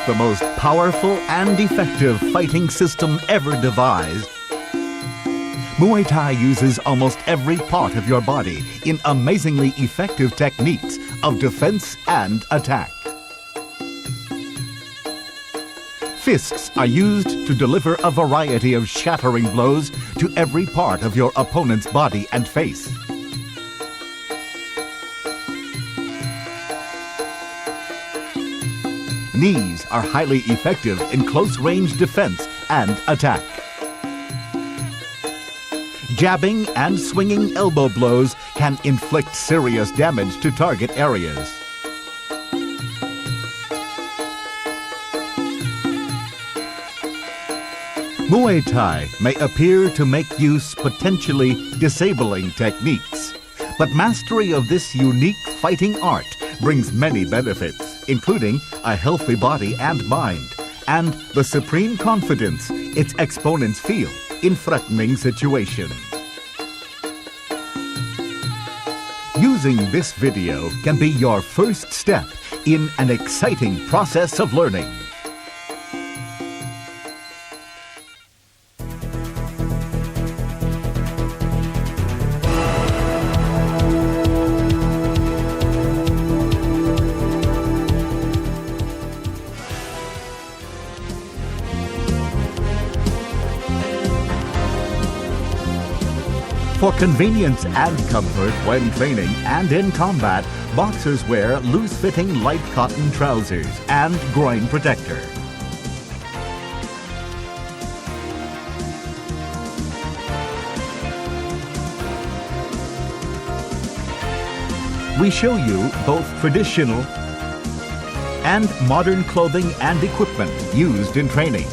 the most powerful and effective fighting system ever devised, Muay Thai uses almost every part of your body in amazingly effective techniques of defense and attack. Fists are used to deliver a variety of shattering blows to every part of your opponent's body and face. Knees are highly effective in close-range defense and attack. Jabbing and swinging elbow blows can inflict serious damage to target areas. Muay Thai may appear to make use potentially disabling techniques, but mastery of this unique fighting art brings many benefits, including a healthy body and mind, and the supreme confidence its exponents feel in threatening situations. Using this video can be your first step in an exciting process of learning. For convenience and comfort when training and in combat, boxers wear loose-fitting light cotton trousers and groin protector. We show you both traditional and modern clothing and equipment used in training.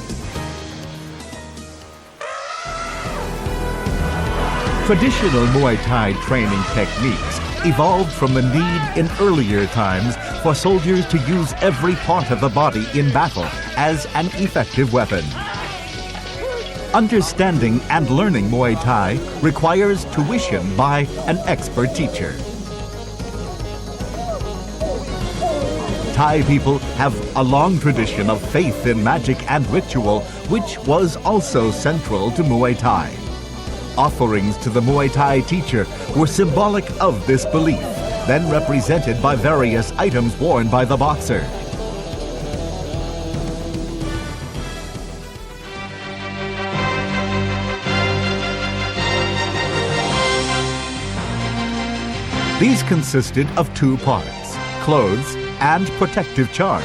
Traditional Muay Thai training techniques evolved from the need in earlier times for soldiers to use every part of the body in battle as an effective weapon. Understanding and learning Muay Thai requires tuition by an expert teacher. Thai people have a long tradition of faith in magic and ritual, which was also central to Muay Thai. Offerings to the Muay Thai teacher were symbolic of this belief, then represented by various items worn by the boxer. These consisted of two parts, clothes and protective charm.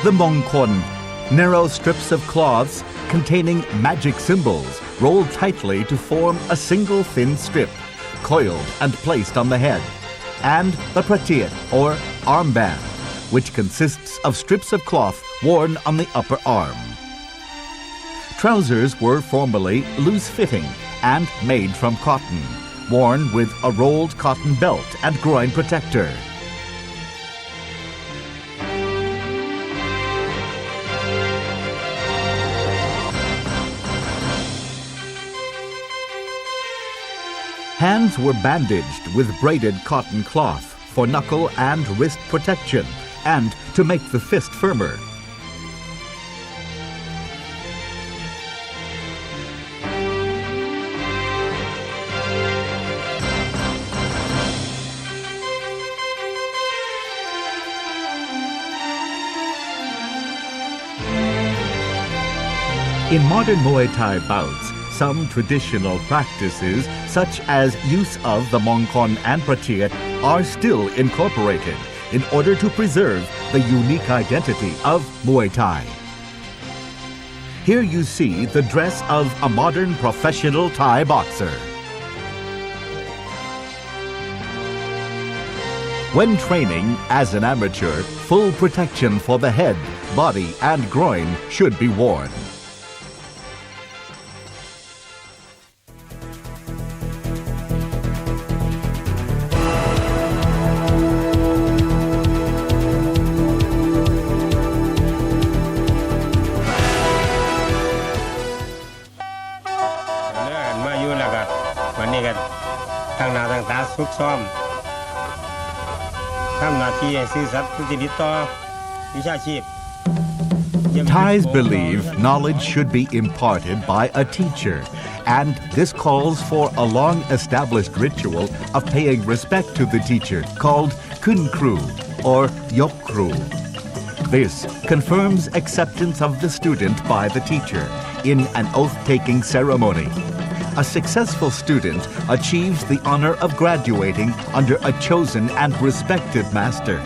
The mongkon, narrow strips of cloths containing magic symbols rolled tightly to form a single thin strip, coiled and placed on the head, and the pratiet, or armband, which consists of strips of cloth worn on the upper arm. Trousers were formerly loose-fitting and made from cotton, worn with a rolled cotton belt and groin protector. Hands were bandaged with braided cotton cloth for knuckle and wrist protection and to make the fist firmer. In modern Muay Thai bouts, some traditional practices, such as use of the mongkon and pratiet, are still incorporated in order to preserve the unique identity of Muay Thai. Here you see the dress of a modern professional Thai boxer. When training as an amateur, full protection for the head, body, and groin should be worn. ทำหน้าที่ให้ซื่อสัตย์สุจริตต่อวิชาชีพ Thais believe knowledge should be imparted by a teacher, and this calls for a long-established ritual of paying respect to the teacher called Kun Kru or Yok Kru. This confirms acceptance of the student by the teacher in an oath-taking ceremony. A successful student achieves the honor of graduating under a chosen and respected master.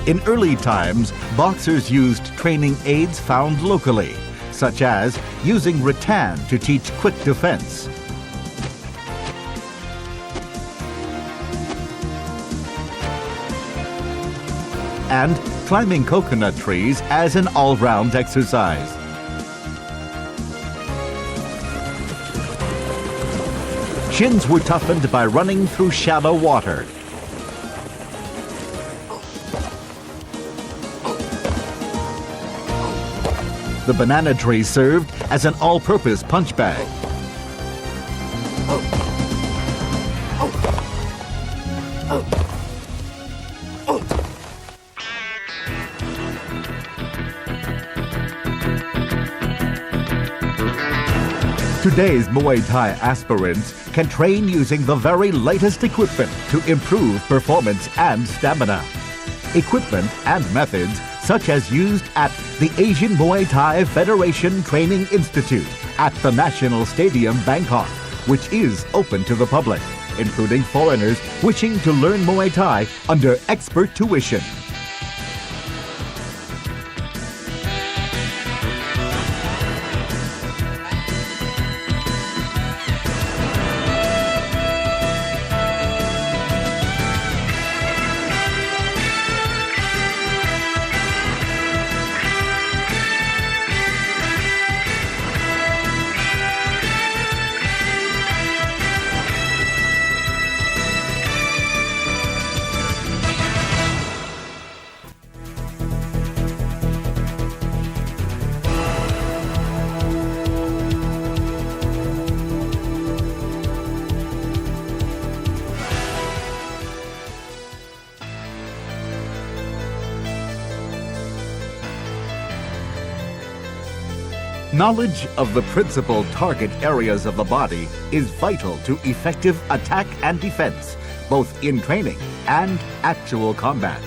In early times, boxers used training aids found locally, such as using rattan to teach quick defense, and climbing coconut trees as an all-round exercise. Shins were toughened by running through shallow water. The banana tree served as an all-purpose punch bag. Today's Muay Thai aspirants can train using the very latest equipment to improve performance and stamina. Equipment and methods such as used at the Asian Muay Thai Federation Training Institute at the National Stadium, Bangkok, which is open to the public, including foreigners wishing to learn Muay Thai under expert tuition. Knowledge of the principal target areas of the body is vital to effective attack and defense, both in training and actual combat.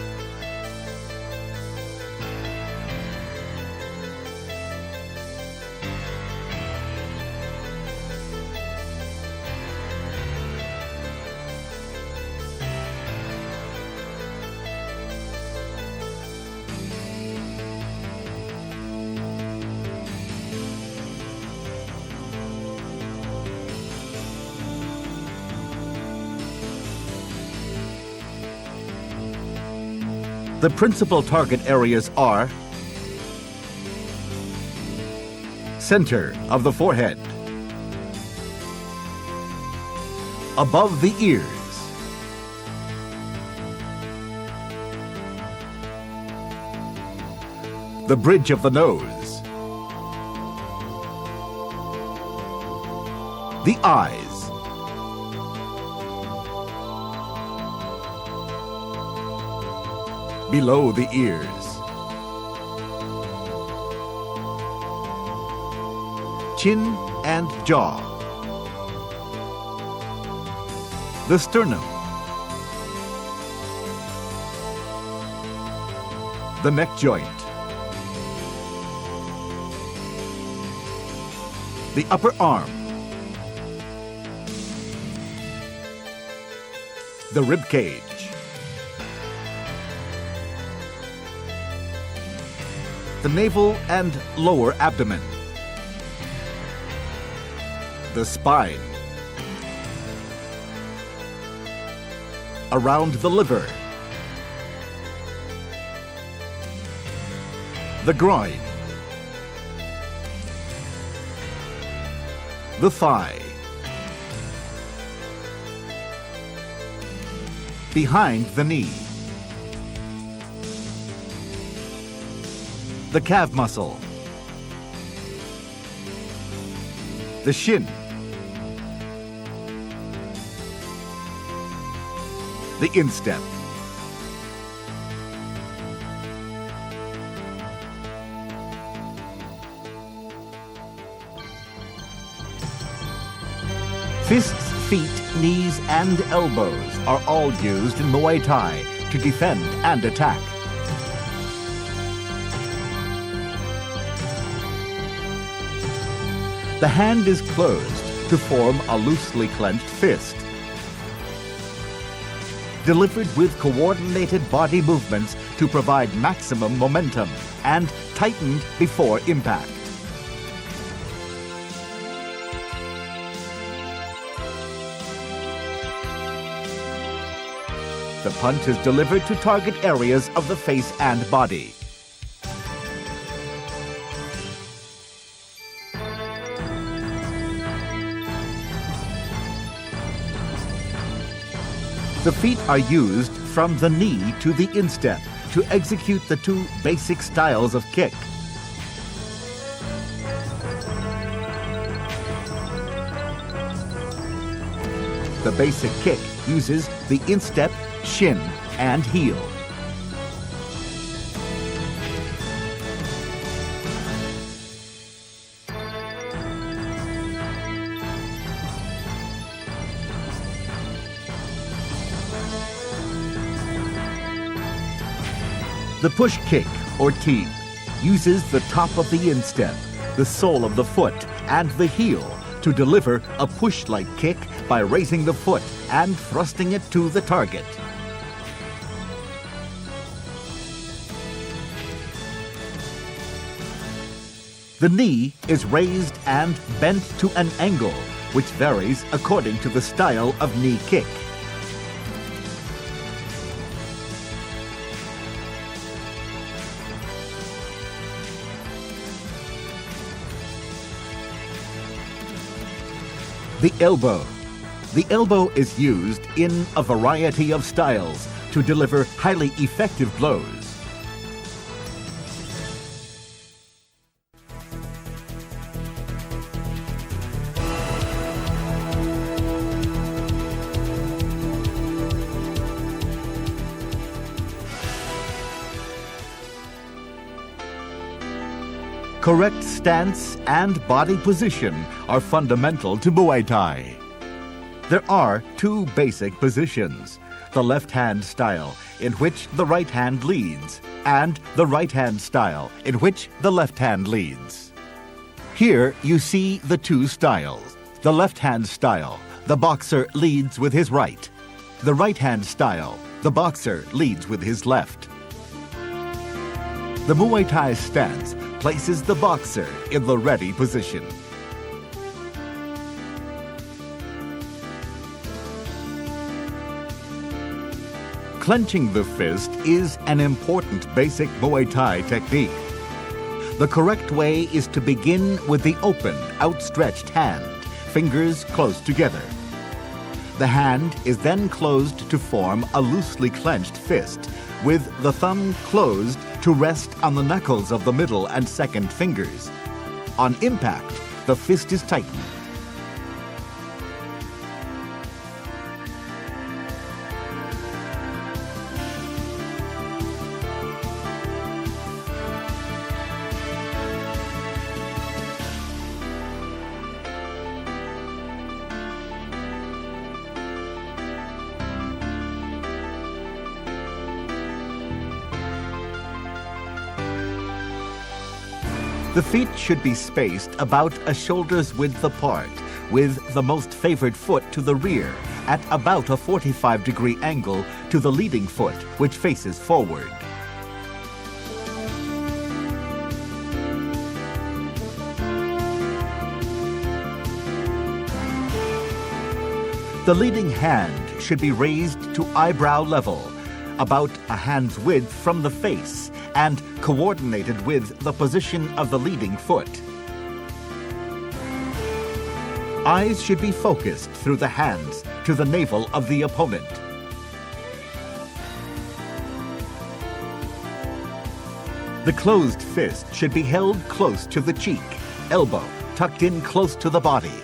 The principal target areas are center of the forehead, above the ears, the bridge of the nose, the eyes, below the ears, chin and jaw, the sternum, the neck joint, the upper arm, the rib cage. The navel and lower abdomen. The spine. Around the liver. The groin. The thigh. Behind the knee. The calf muscle. The shin. The instep. Fists, feet, knees, and elbows are all used in Muay Thai to defend and attack. The hand is closed to form a loosely clenched fist. Delivered with coordinated body movements to provide maximum momentum and tightened before impact. The punch is delivered to target areas of the face and body. The feet are used from the knee to the instep to execute the two basic styles of kick. The basic kick uses the instep, shin, and heel. The push kick, or Teep, uses the top of the instep, the sole of the foot, and the heel to deliver a push-like kick by raising the foot and thrusting it to the target. The knee is raised and bent to an angle, which varies according to the style of knee kick. The elbow. The elbow is used in a variety of styles to deliver highly effective blows. Correct stance and body position are fundamental to Muay Thai. There are two basic positions: the left-hand style, in which the right hand leads, and the right-hand style, in which the left hand leads. Here you see the two styles. The left-hand style, the boxer leads with his right. The right-hand style, the boxer leads with his left. The Muay Thai stance places the boxer in the ready position. Clenching the fist is an important basic Muay Thai technique. The correct way is to begin with the open, outstretched hand, fingers close together. The hand is then closed to form a loosely clenched fist, with the thumb closed to rest on the knuckles of the middle and second fingers. On impact, the fist is tightened. The feet should be spaced about a shoulder's width apart, with the most favored foot to the rear at about a 45-degree angle to the leading foot, which faces forward. The leading hand should be raised to eyebrow level, about a hand's width from the face, and coordinated with the position of the leading foot. Eyes should be focused through the hands to the navel of the opponent. The closed fist should be held close to the cheek, elbow tucked in close to the body.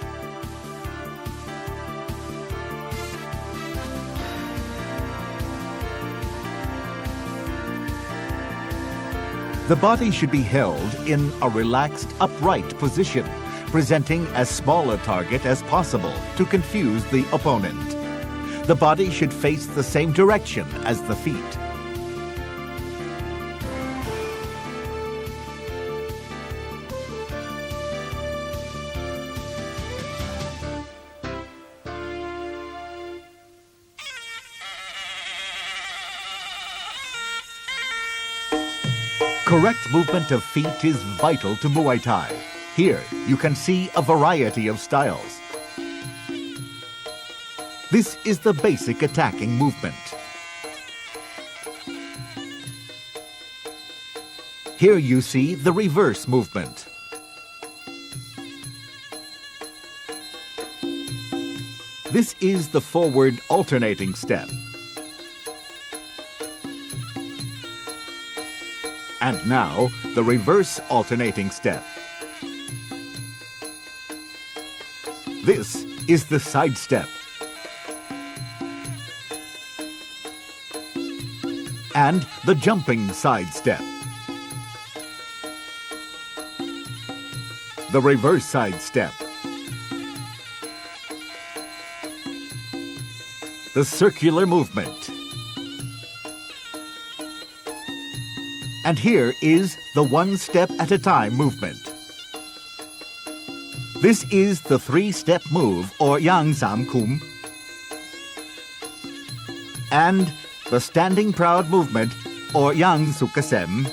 The body should be held in a relaxed, upright position, presenting as small a target as possible to confuse the opponent. The body should face the same direction as the feet. Correct movement of feet is vital to Muay Thai. Here, you can see a variety of styles. This is the basic attacking movement. Here you see the reverse movement. This is the forward alternating step. And now, the reverse alternating step. This is the side step. And the jumping side step. The reverse side step. The circular movement. And here is the one step at a time movement. This is the three-step move, or Yang Sam Kum. And the standing proud movement, or Yang Sukasem.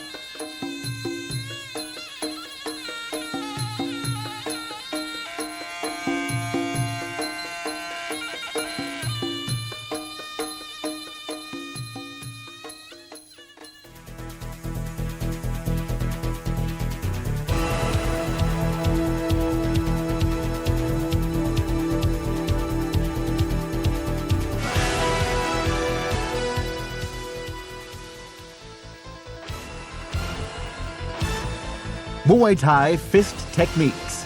Muay Thai fist techniques.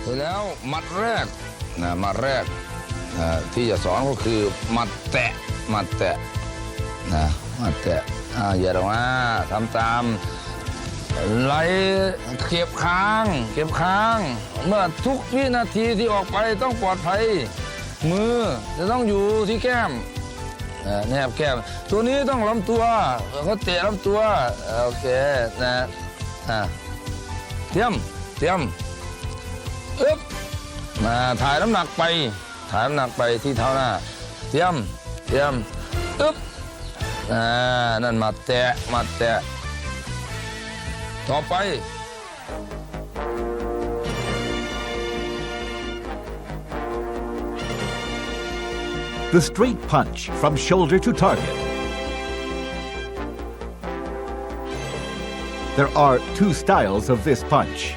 เสร็จแล้วหมัดแรกที่จะสอนก็คือหมัดแตะหมัดแตะอย่าลงมาทำตามไหลเก็บค้างเมื่อทุกวินาทีที่ออกไปต้องปลอดภัยมือจะต้องอยู่ที่แก้มแนบแก้มตัวนี้ต้องลำตัวเขาเตะลำตัวโอเคนะเตรียมอึ๊บมาถ่ายน้ำหนักไปที่เท้าหน้าเตรียมอึ๊บนั่นมาแตะต่อไป The straight punch from shoulder to target. There are two styles of this punch.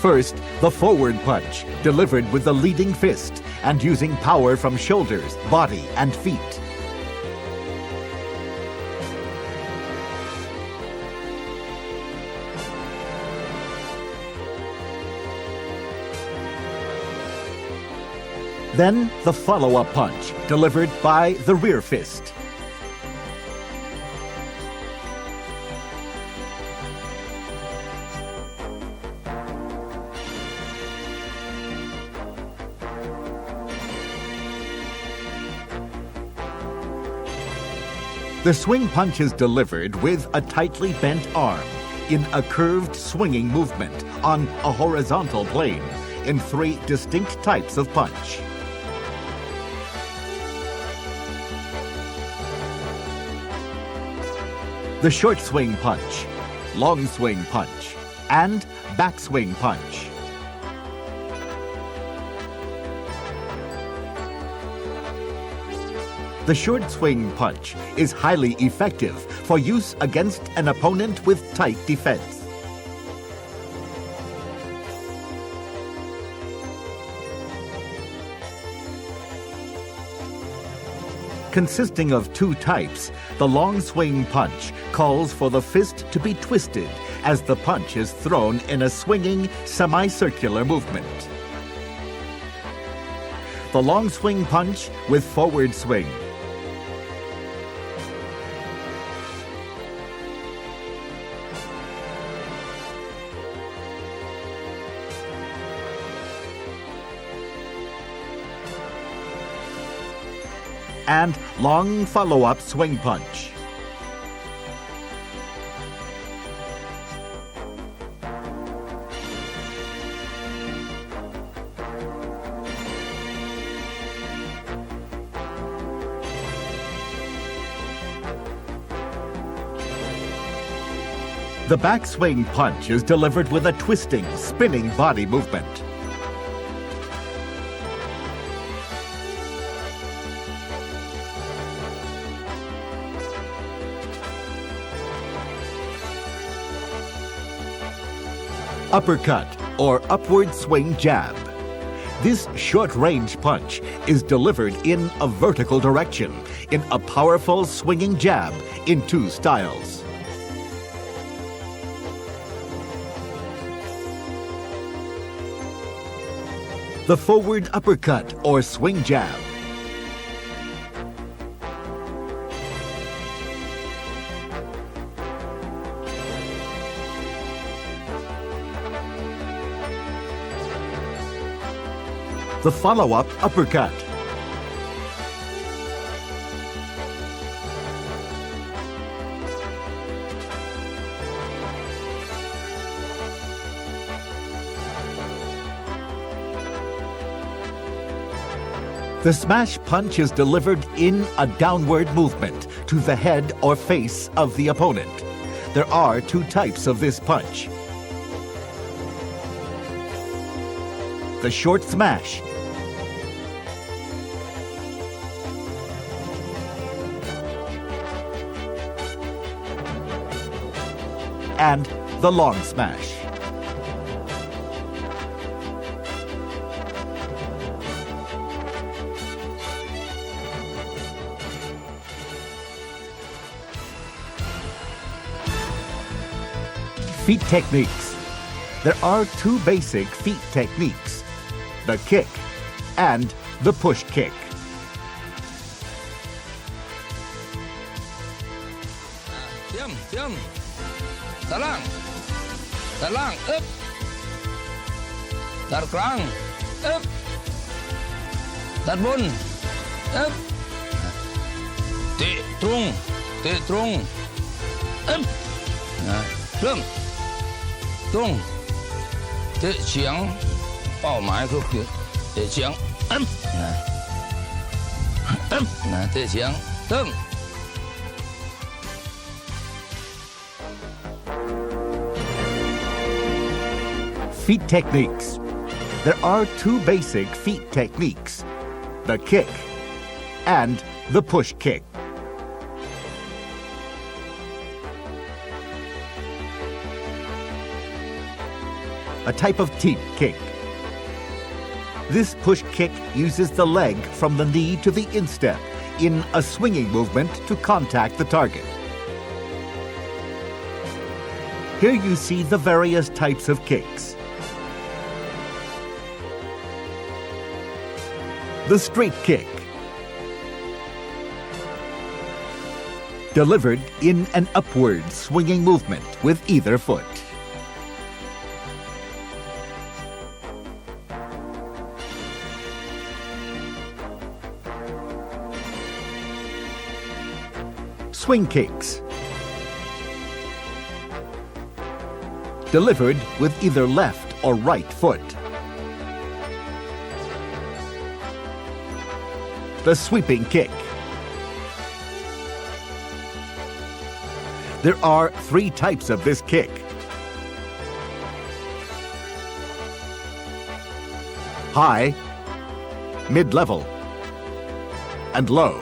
First, the forward punch, delivered with the leading fist and using power from shoulders, body, and feet. Then the follow-up punch, delivered by the rear fist. The swing punch is delivered with a tightly bent arm in a curved swinging movement on a horizontal plane in 3 distinct types of punch. The short swing punch, long swing punch, and backswing punch. The short swing punch is highly effective for use against an opponent with tight defense. Consisting of 2 types, the long swing punch calls for the fist to be twisted as the punch is thrown in a swinging, semicircular movement. The long swing punch with forward swing. And long follow-up swing punch. The backswing punch is delivered with a twisting, spinning body movement. Uppercut, or upward swing jab. This short-range punch is delivered in a vertical direction in a powerful swinging jab in 2 styles. The forward uppercut, or swing jab. The follow-up uppercut. The smash punch is delivered in a downward movement to the head or face of the opponent. There are 2 types of this punch. The short smash and the long smash. Feet techniques. There are 2 basic feet techniques, the kick and the push kick. Talang, talang, up, tar krang, up, tar bun, up, tị trung, up, lưng, tung, tị chiang, bao mãi cứ kìa, tị chiang, up, tị chiang, tung. Feet techniques. There are 2 basic feet techniques, the kick and the push kick. A type of teep kick. This push kick uses the leg from the knee to the instep in a swinging movement to contact the target. Here you see the various types of kicks. The straight kick, delivered in an upward swinging movement with either foot. Swing kicks. Delivered with either left or right foot. The sweeping kick. There are 3 types of this kick. High, mid-level, and low.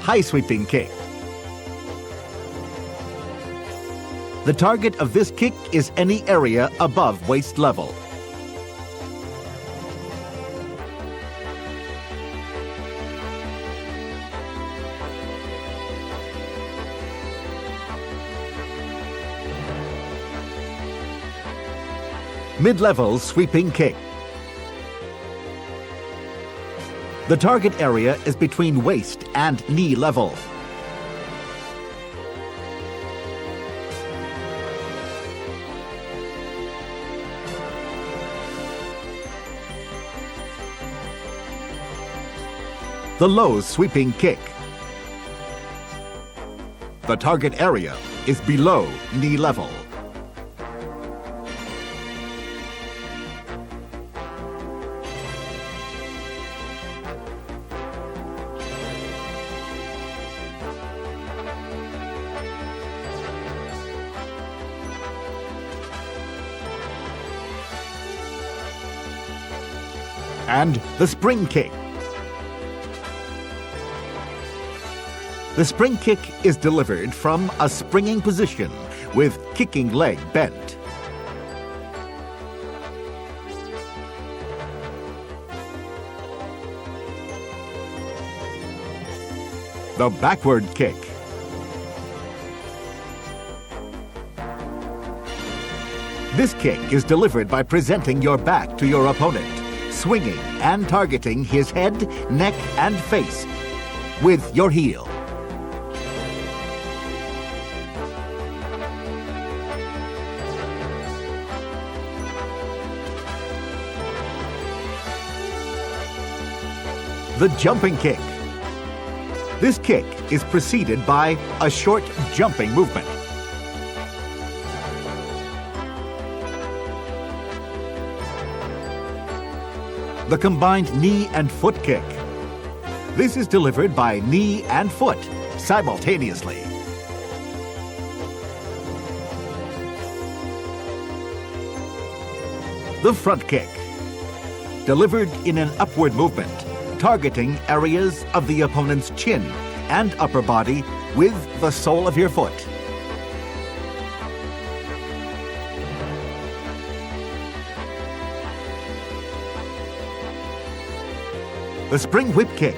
High sweeping kick. The target of this kick is any area above waist level. Mid-level sweeping kick. The target area is between waist and knee level. The low sweeping kick. The target area is below knee level. And the spring kick. The spring kick is delivered from a springing position with kicking leg bent. The backward kick. This kick is delivered by presenting your back to your opponent, swinging and targeting his head, neck, and face with your heel. The jumping kick. This kick is preceded by a short jumping movement. The combined knee and foot kick. This is delivered by knee and foot simultaneously. The front kick. Delivered in an upward movement, targeting areas of the opponent's chin and upper body with the sole of your foot. The spring whip kick.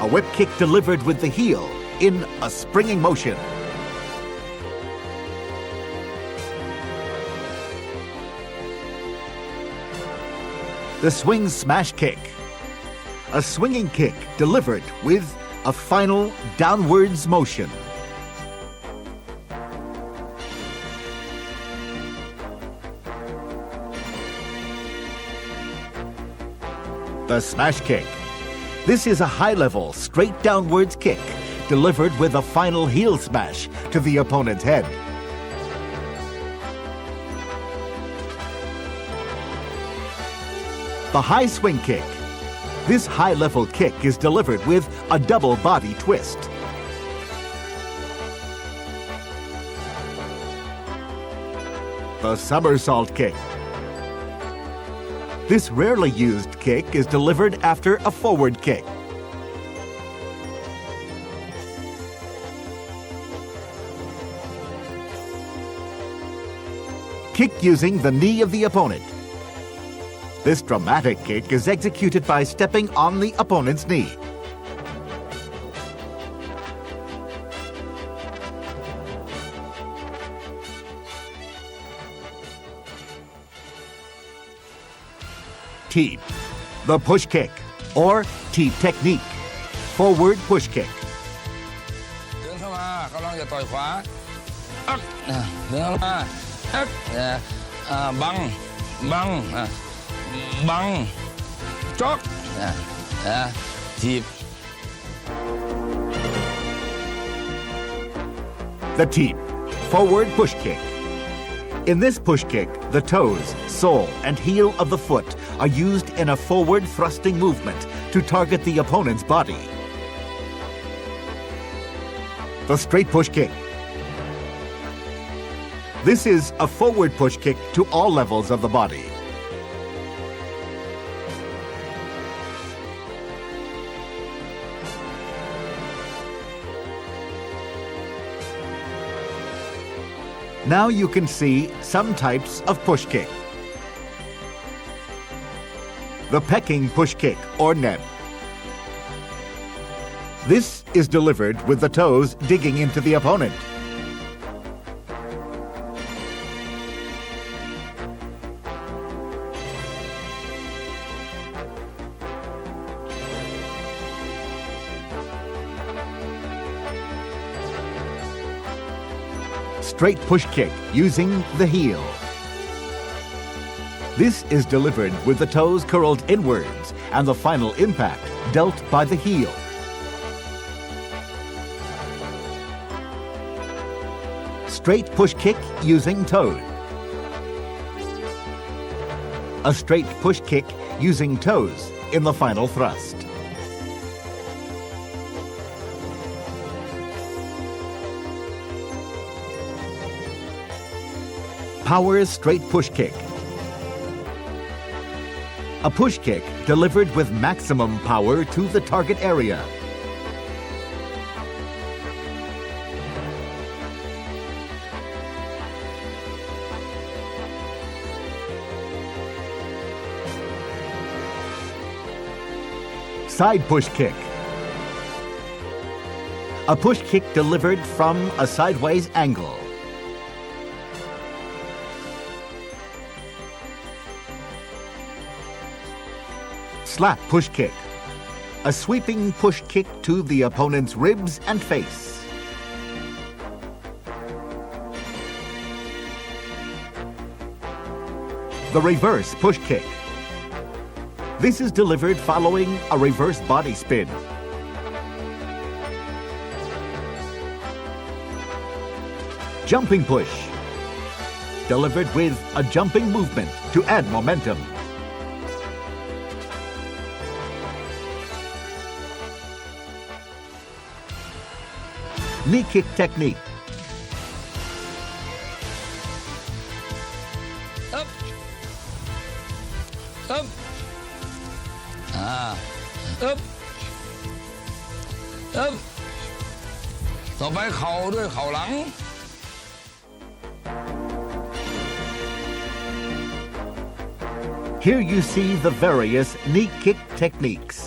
A whip kick delivered with the heel in a springing motion. The swing smash kick. A swinging kick delivered with a final downwards motion. The smash kick. This is a high-level, straight downwards kick delivered with a final heel smash to the opponent's head. The high swing kick. This high-level kick is delivered with a double body twist. The somersault kick. This rarely used kick is delivered after a forward kick. Kick using the knee of the opponent. This dramatic kick is executed by stepping on the opponent's knee. Teep, the push kick, or teep technique, forward push kick. เดินเข้ามากำลังจะต่อยขวาอักเดินเข้ามาอักบัง บังจ๊อกทีบ The Teep, forward push kick. In this push kick, the toes, sole, and heel of the foot are used in a forward thrusting movement to target the opponent's body. The straight push kick. This is a forward push kick to all levels of the body. Now you can see some types of push kick. The pecking push kick or neb. This is delivered with the toes digging into the opponent. Straight push kick using the heel. This is delivered with the toes curled inwards and the final impact dealt by the heel. Straight push kick using toes. A straight push kick using toes in the final thrust. Power straight push kick. A push kick delivered with maximum power to the target area. Side push kick. A push kick delivered from a sideways angle. Slap push kick. A sweeping push kick to the opponent's ribs and face. The reverse push kick. This is delivered following a reverse body spin. Jumping push. Delivered with a jumping movement to add momentum. Knee kick technique. Up. Up. Up. Up. ต่อไปเข่าด้วยเข่าหลัง Here you see the various knee kick techniques.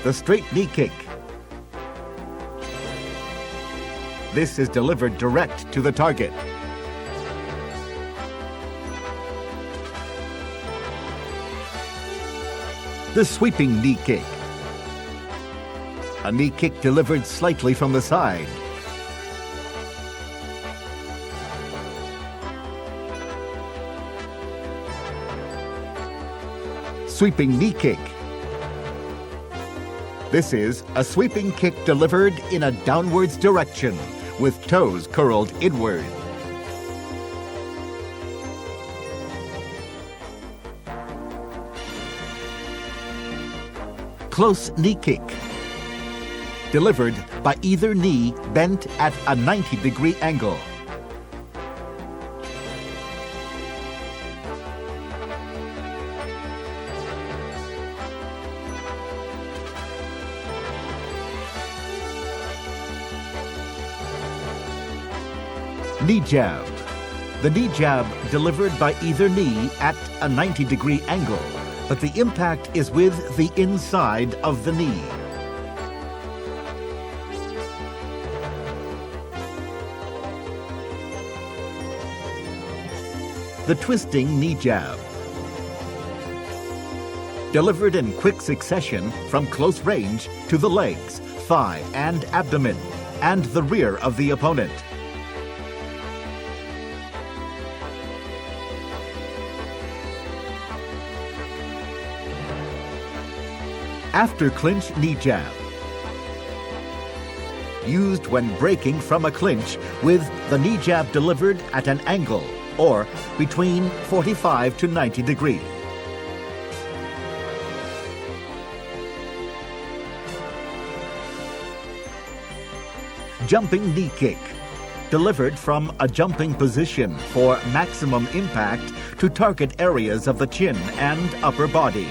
The straight knee kick. This is delivered direct to the target. The sweeping knee kick. A knee kick delivered slightly from the side. Sweeping knee kick. This is a sweeping kick delivered in a downwards direction with toes curled inward. Close knee kick. Delivered by either knee bent at a 90-degree angle. Knee jab. The knee jab delivered by either knee at a 90-degree angle, but the impact is with the inside of the knee. The twisting knee jab. Delivered in quick succession from close range to the legs, thigh, and abdomen, and the rear of the opponent. After clinch knee jab. Used when breaking from a clinch with the knee jab delivered at an angle or between 45 to 90 degrees. Jumping knee kick. Delivered from a jumping position for maximum impact to target areas of the chin and upper body.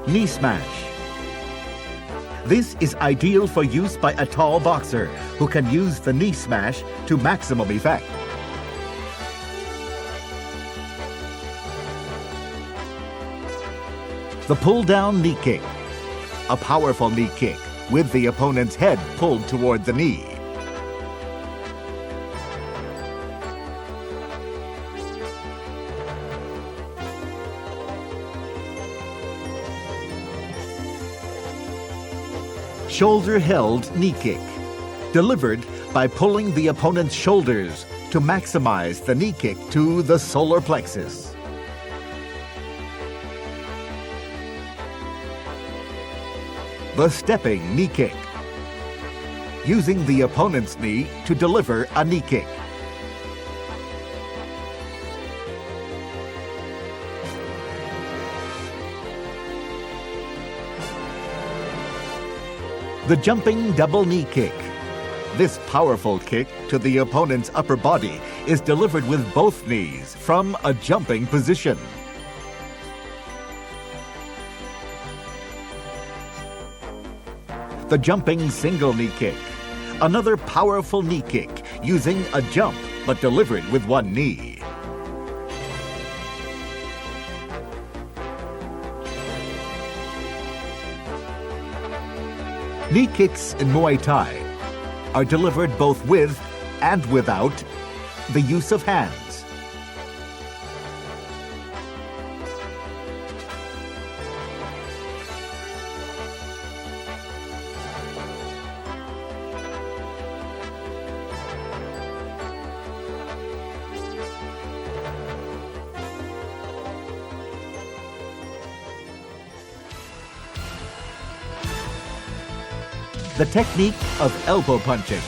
Knee smash. This is ideal for use by a tall boxer who can use the knee smash to maximum effect. The pull-down knee kick. A powerful knee kick with the opponent's head pulled toward the knee. Shoulder-held knee kick. Delivered by pulling the opponent's shoulders to maximize the knee kick to the solar plexus. The stepping knee kick. Using the opponent's knee to deliver a knee kick. The jumping double knee kick. This powerful kick to the opponent's upper body is delivered with both knees from a jumping position. The jumping single knee kick. Another powerful knee kick using a jump but delivered with one knee. Knee kicks in Muay Thai are delivered both with and without the use of hands. The technique of elbow punching.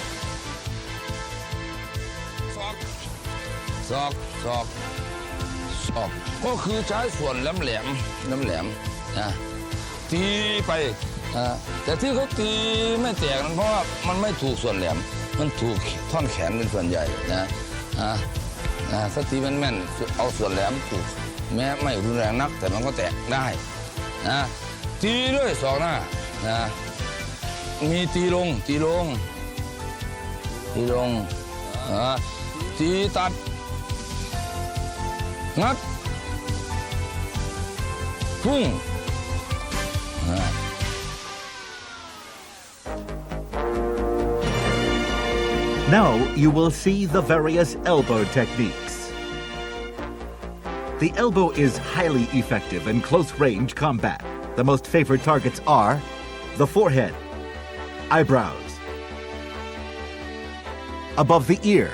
ศอกก็คือใช้ส่วนแหลมนะตีไปแต่ที่เขาตีไม่แตกนั้นเพราะว่ามันไม่ถูกส่วนแหลมมันถูกท่อนแขนเป็นส่วนใหญ่นะถ้าตีแม่นๆเอาส่วนแหลมถูกแม้ไม่รุนแรงนักแต่มันก็แตกได้นะตีด้วยศอกหน้านะมีตีลงตีตัดงัดพุ่ง Now you will see the various elbow techniques. The elbow is highly effective in close-range combat. The most favored targets are the forehead, eyebrows, above the ear,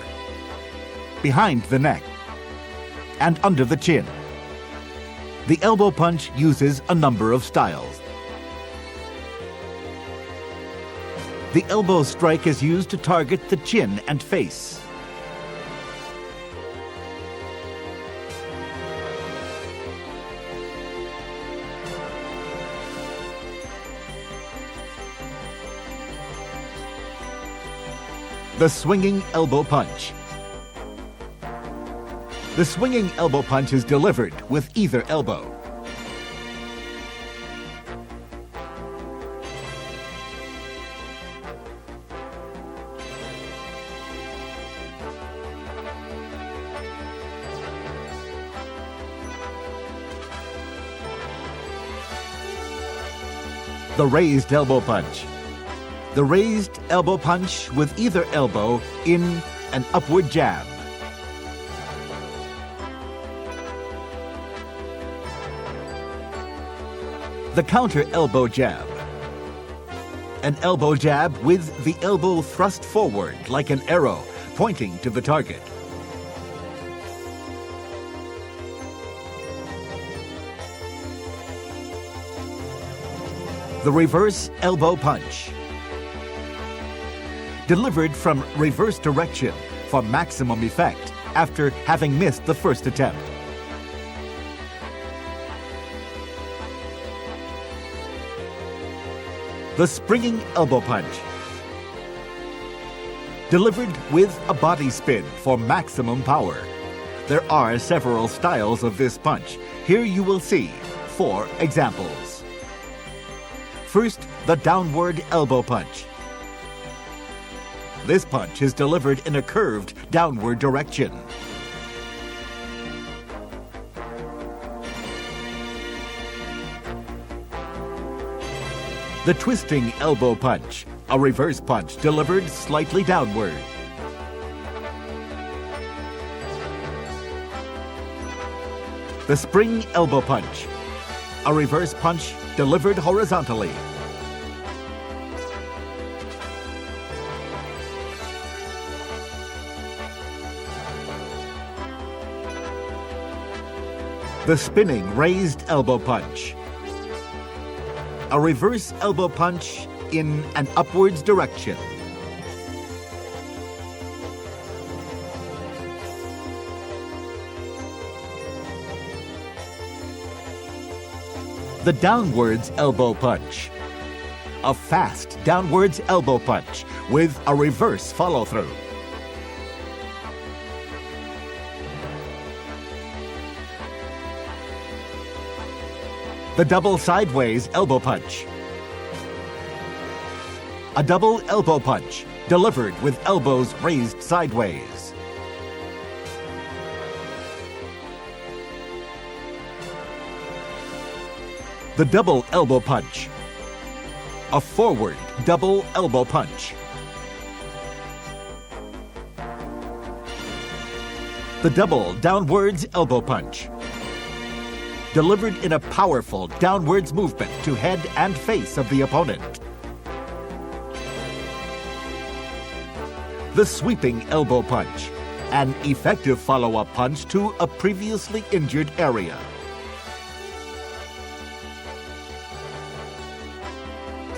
behind the neck, and under the chin. The elbow punch uses a number of styles. The elbow strike is used to target the chin and face. The swinging elbow punch. The swinging elbow punch is delivered with either elbow. The raised elbow punch. The raised elbow punch with either elbow in an upward jab. The counter elbow jab. An elbow jab with the elbow thrust forward like an arrow pointing to the target. The reverse elbow punch. Delivered from reverse direction for maximum effect after having missed the first attempt. The springing elbow punch. Delivered with a body spin for maximum power. There are several styles of this punch. Here you will see 4 examples. First, the downward elbow punch. This punch is delivered in a curved downward direction. The twisting elbow punch, a reverse punch delivered slightly downward. The spring elbow punch, a reverse punch delivered horizontally. The spinning raised elbow punch, a reverse elbow punch in an upwards direction. The downwards elbow punch, a fast downwards elbow punch with a reverse follow-through. The double sideways elbow punch. A double elbow punch delivered with elbows raised sideways. The double elbow punch. A forward double elbow punch. The double downwards elbow punch. Delivered in a powerful downwards movement to head and face of the opponent. The sweeping elbow punch, an effective follow-up punch to a previously injured area.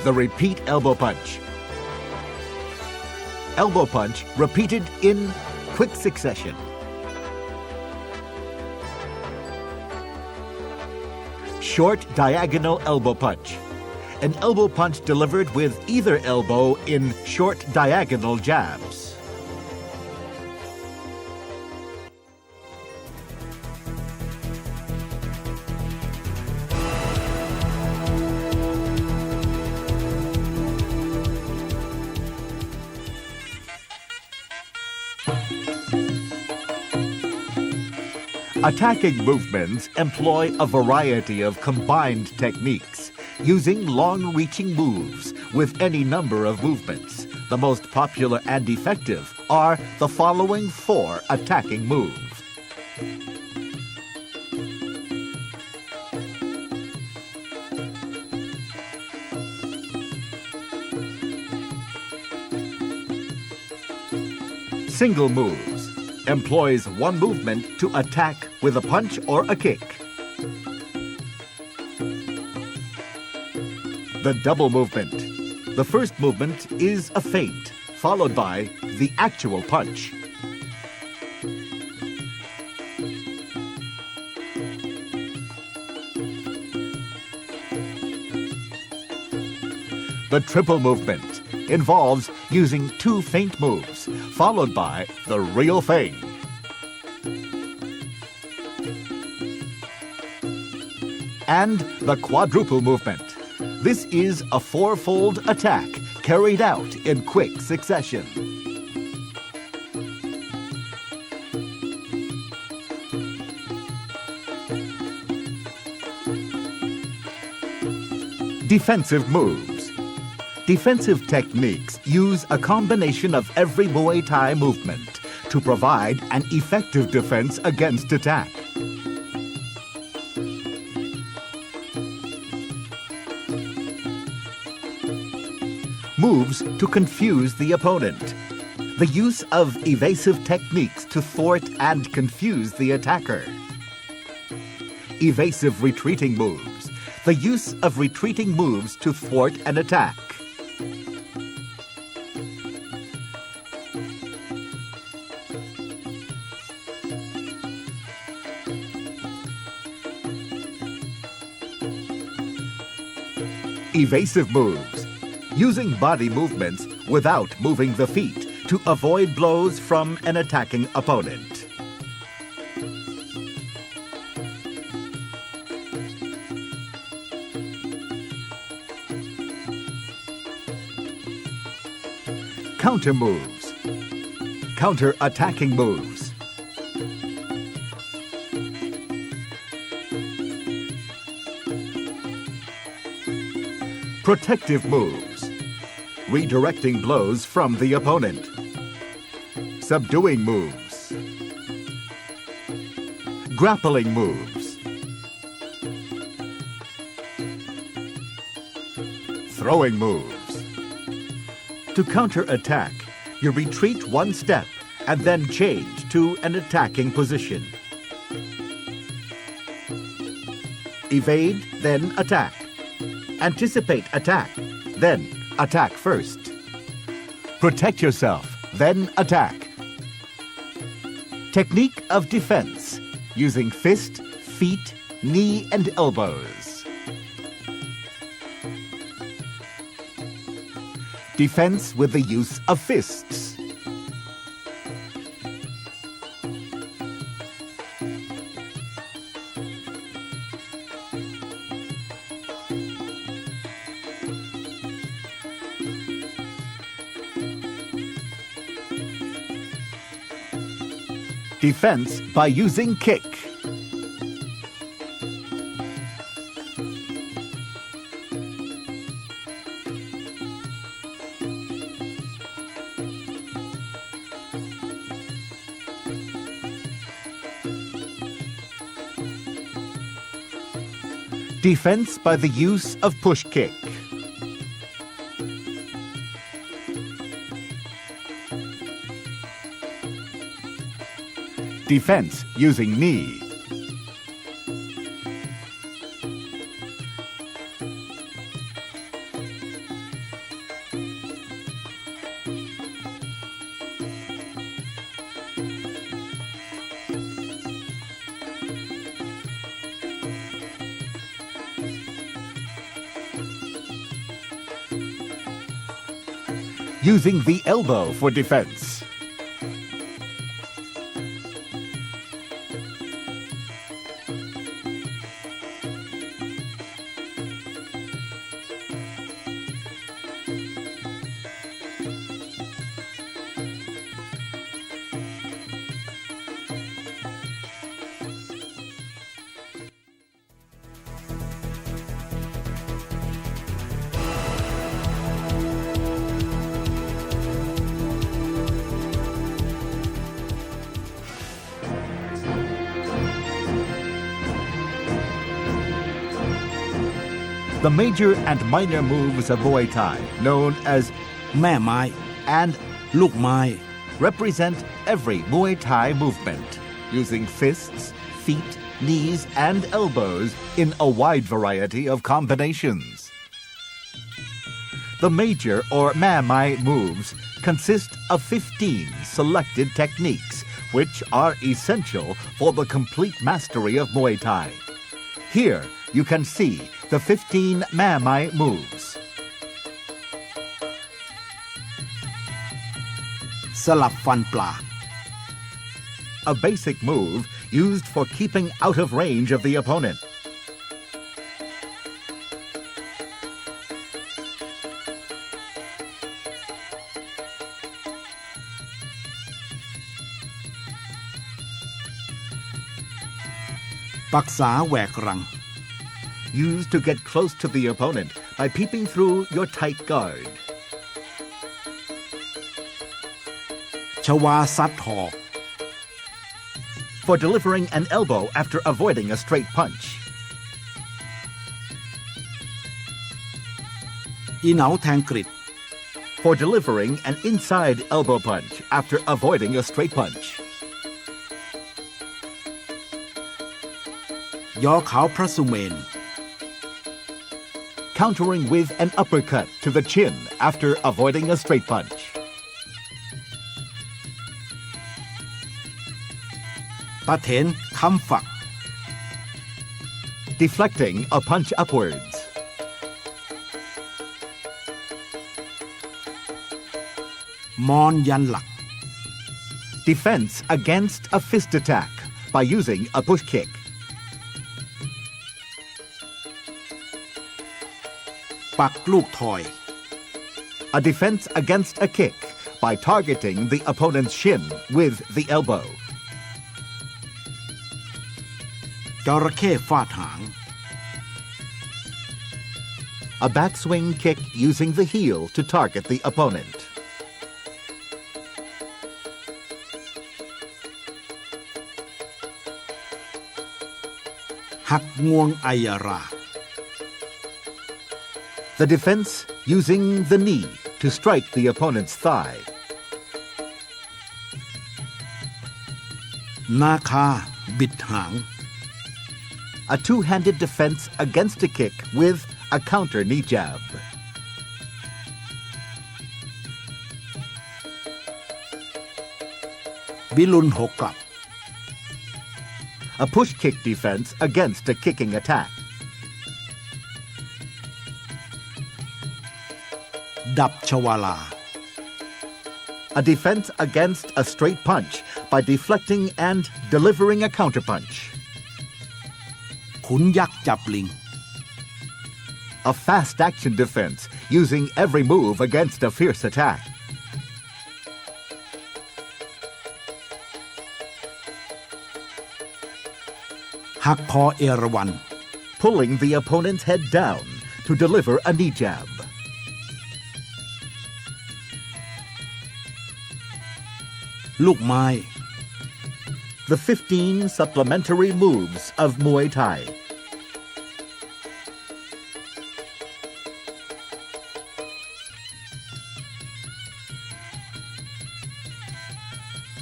The repeat elbow punch. Elbow punch repeated in quick succession. Short diagonal elbow punch. An elbow punch delivered with either elbow in short diagonal jabs. Attacking movements employ a variety of combined techniques, using long-reaching moves with any number of movements. The most popular and effective are the following 4 attacking moves. Single moves. Employs one movement to attack with a punch or a kick. The double movement. The first movement is a feint, followed by the actual punch. The triple movement involves using 2 feint moves, followed by the real feint. And the quadruple movement. This is a 4-fold attack carried out in quick succession. Defensive moves. Defensive techniques use a combination of every Muay Thai movement to provide an effective defense against attack. Moves to confuse the opponent. The use of evasive techniques to thwart and confuse the attacker. Evasive retreating moves. the use of retreating moves to thwart an attack. Evasive moves, using body movements without moving the feet to avoid blows from an attacking opponent. Counter moves, counter-attacking moves. Protective moves, redirecting blows from the opponent. Subduing moves. Grappling moves. Throwing moves. To counter-attack, you retreat one step and then change to an attacking position. Evade, then attack. Anticipate attack, then attack first. Protect yourself, then attack. Technique of defense, using fist, feet, knee, and elbows. Defense with the use of fists. Defense by using kick. Defense by the use of push kick. Defense using knee. Using the elbow for defense. The major and minor moves of Muay Thai, known as แม่ไม้ and ลูกไม้ represent every Muay Thai movement, using fists, feet, knees, and elbows in a wide variety of combinations. The major or Mae Mai moves consist of 15 selected techniques, which are essential for the complete mastery of Muay Thai. Here, you can see the 15 Mae Mai moves. สลับฟันปลา A basic move used for keeping out of range of the opponent. Paksa Waeg Rang Used to get close to the opponent by peeping through your tight guard. Chawa Sad Hok For delivering an elbow after avoiding a straight punch. Inao Thang Grit For delivering an inside elbow punch after avoiding a straight punch. ย่อเขาพระสุเมน countering with an uppercut to the chin after avoiding a straight punch. Ta Thén Kham Phak, Deflecting a punch upwards. Mon Yan Lak, Defense against a fist attack by using a push kick. Pak Look Thoy, A defense against a kick by targeting the opponent's shin with the elbow. Jarakhe Fad Hang, A backswing kick using the heel to target the opponent. Hak Ngung Aiyara, The defense using the knee to strike the opponent's thigh. Naka Bid Hang, A two-handed defense against a kick with a counter knee jab. Viroon Hok Glab, A push kick defense against a kicking attack. Dap Chawala, A defense against a straight punch by deflecting and delivering a counterpunch. Khunyak Jab Ling, A fast action defense using every move against a fierce attack. Hak Kor Erawan, Pulling the opponent's head down to deliver a knee jab. Luk Mai, The 15 supplementary moves of Muay Thai.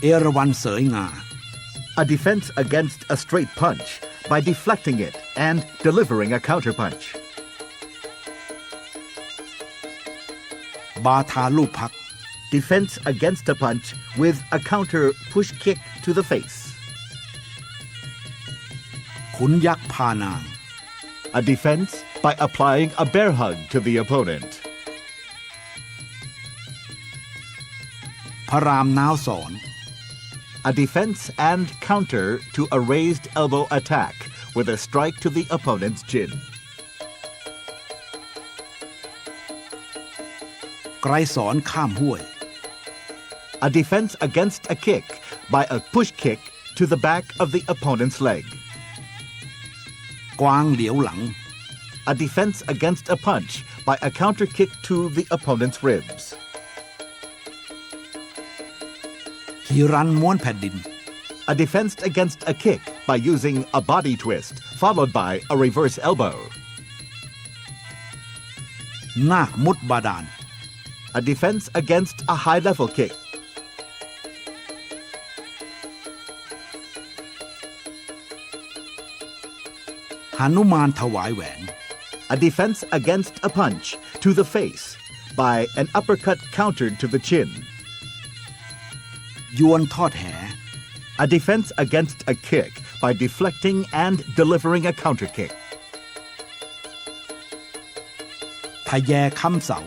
Erawan Soei Nga, A defense against a straight punch by deflecting it and delivering a counterpunch. Bata Loop Pak, Defense against a punch with a counter push kick to the face. Khunyak Panang, A defense by applying a bear hug to the opponent. Param Nao Son, A defense and counter to a raised elbow attack with a strike to the opponent's chin. Kraisorn Kham Huai, A defense against a kick by a push kick to the back of the opponent's leg. Kwang Liew Lang, A defense against a punch by a counter kick to the opponent's ribs. Hiran Muon Paddin, A defense against a kick by using a body twist followed by a reverse elbow. Naga Mood Badan, A defense against a high-level kick. Hanuman Tawi Waen, A defense against a punch to the face by an uppercut countered to the chin. Yuan Tod Hae, A defense against a kick by deflecting and delivering a counter kick. Thaye Kham Sao,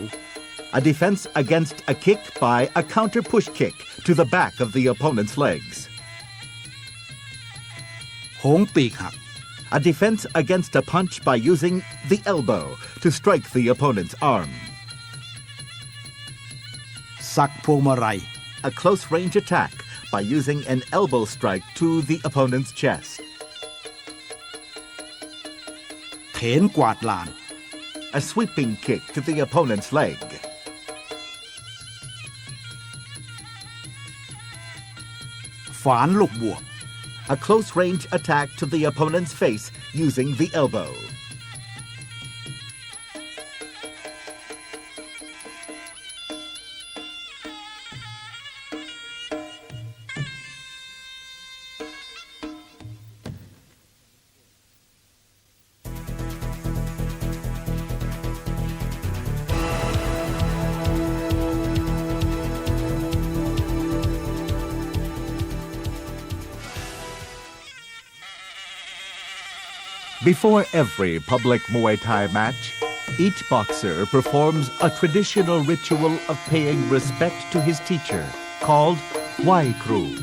A defense against a kick by a counter push kick to the back of the opponent's legs. Hong Peak Hak, A defense against a punch by using the elbow to strike the opponent's arm. Sak Puang Malai, A close-range attack by using an elbow strike to the opponent's chest. Tel Kwad Larn, A sweeping kick to the opponent's leg. Phản Luk Buab, A close-range attack to the opponent's face using the elbow. Before every public Muay Thai match, each boxer performs a traditional ritual of paying respect to his teacher, called Wai Kru.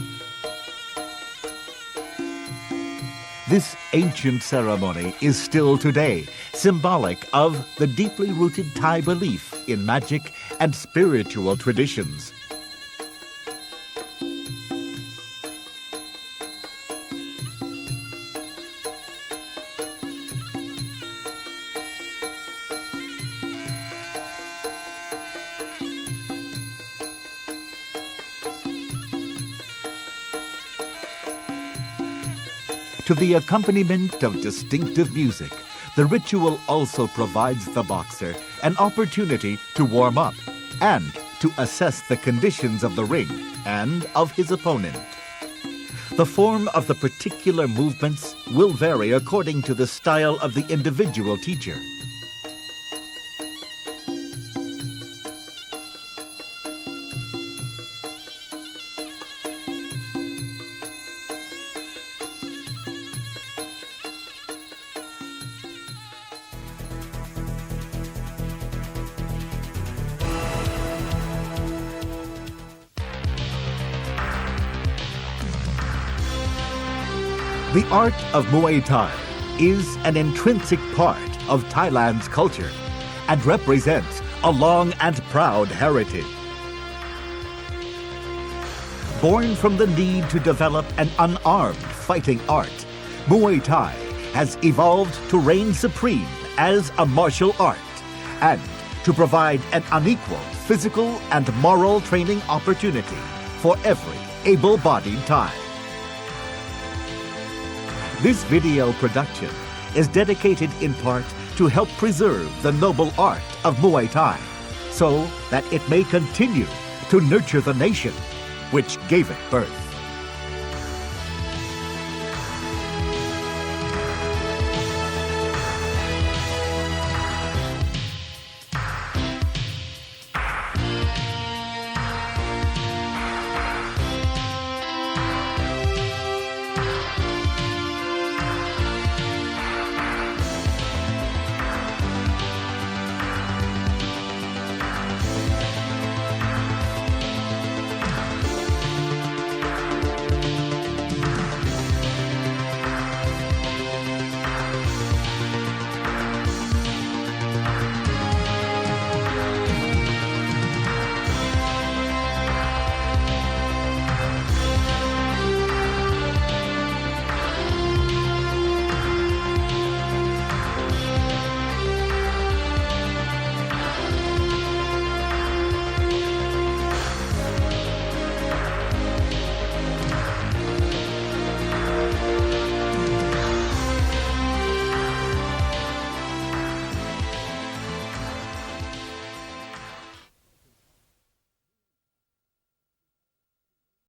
This ancient ceremony is still today symbolic of the deeply rooted Thai belief in magic and spiritual traditions. To the accompaniment of distinctive music, the ritual also provides the boxer an opportunity to warm up and to assess the conditions of the ring and of his opponent. The form of the particular movements will vary according to the style of the individual teacher. The art of Muay Thai is an intrinsic part of Thailand's culture and represents a long and proud heritage. Born from the need to develop an unarmed fighting art, Muay Thai has evolved to reign supreme as a martial art and to provide an unequal physical and moral training opportunity for every able-bodied Thai. This video production is dedicated in part to help preserve the noble art of Muay Thai so that it may continue to nurture the nation which gave it birth.